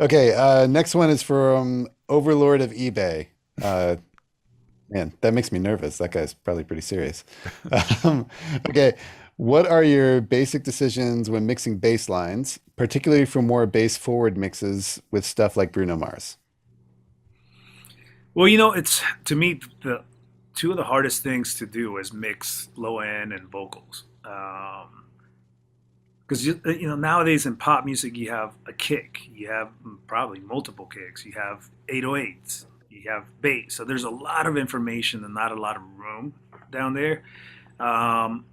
Okay, next one is from Overlord of eBay. Uh, Man, that makes me nervous. That guy's probably pretty serious. Um, okay, what are your basic decisions when mixing bass lines, particularly for more bass forward mixes with stuff like Bruno Mars? Well, it's to me the two of the hardest things to do is mix low end and vocals. Because nowadays in pop music you have a kick, you have probably multiple kicks, you have 808s, you have bass. So there's a lot of information and not a lot of room down there.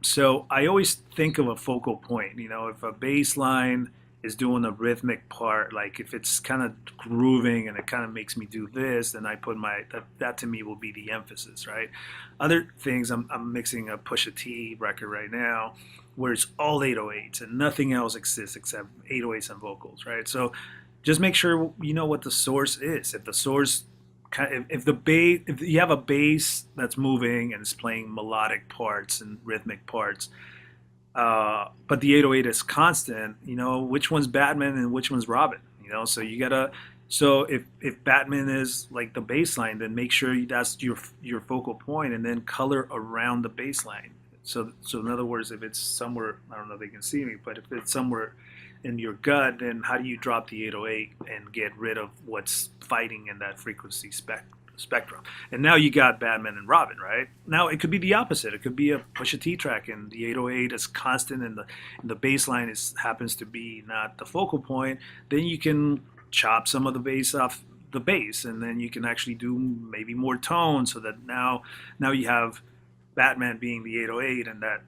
So I always think of a focal point. If a bass line is doing a rhythmic part, like if it's kind of grooving and it kind of makes me do this, then I put that to me will be the emphasis, right? Other things, I'm mixing a Pusha T record right now, where it's all 808s and nothing else exists except 808s and vocals, right? So just make sure you know what the source is. If the source if the bass, if you have a bass that's moving and it's playing melodic parts and rhythmic parts, but the 808 is constant, which one's Batman and which one's Robin, so you gotta. So if Batman is like the bass line, then make sure that's your focal point, and then color around the bass line. So in other words, if it's somewhere, I don't know if they can see me, but if it's somewhere in your gut, then how do you drop the 808 and get rid of what's fighting in that frequency spectrum? And now you got Batman and Robin, right? Now it could be the opposite. It could be a Pusha T track, and the 808 is constant, and the bass line happens to be not the focal point. Then you can chop some of the bass off the bass, and then you can actually do maybe more tone, so that now you have Batman being the 808, and that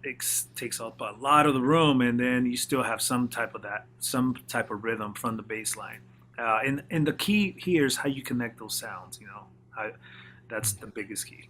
takes up a lot of the room, and then you still have some type of rhythm from the bass line. And the key here is how you connect those sounds. How, that's the biggest key.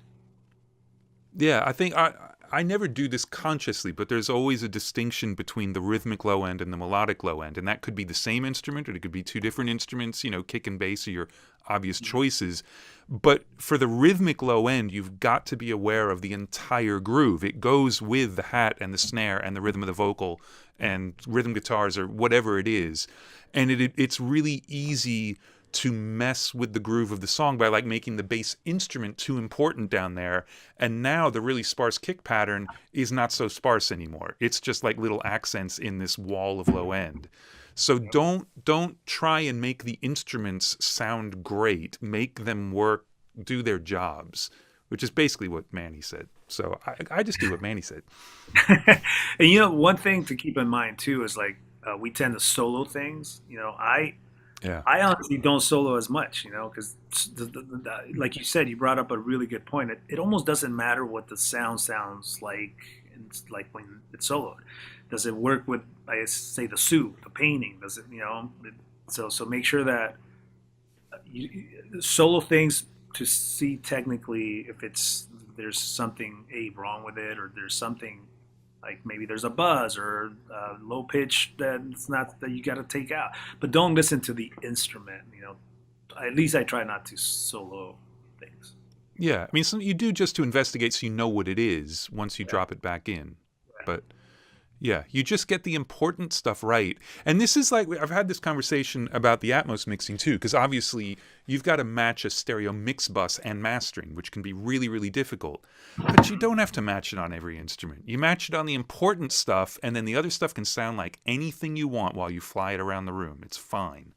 Yeah, I think I never do this consciously, but there's always a distinction between the rhythmic low end and the melodic low end, and that could be the same instrument, or it could be two different instruments. Kick and bass are your obvious choices. But for the rhythmic low end, you've got to be aware of the entire groove. It goes with the hat and the snare and the rhythm of the vocal and rhythm guitars or whatever it is, and it's really easy to mess with the groove of the song by like making the bass instrument too important down there, and now the really sparse kick pattern is not so sparse anymore. It's just like little accents in this wall of low end. So don't try and make the instruments sound great. Make them work, do their jobs, which is basically what Manny said. So I just do what Manny said. And one thing to keep in mind too is like we tend to solo things. Yeah. I honestly don't solo as much, because like you said, you brought up a really good point. It almost doesn't matter what the sound sounds like. It's like when it's soloed. Does it work with, I say, the suit, the painting? Does it, so make sure that solo things to see technically if there's something wrong with it, or there's something like maybe there's a buzz or low pitch that's not that you got to take out. But don't listen to the instrument. At least I try not to solo things. Yeah. I mean, you do just to investigate so you know what it is once you Yeah. drop it back in. But yeah, you just get the important stuff right. And this is like, I've had this conversation about the Atmos mixing too, because obviously you've got to match a stereo mix bus and mastering, which can be really, really difficult. But you don't have to match it on every instrument. You match it on the important stuff, and then the other stuff can sound like anything you want while you fly it around the room. It's fine.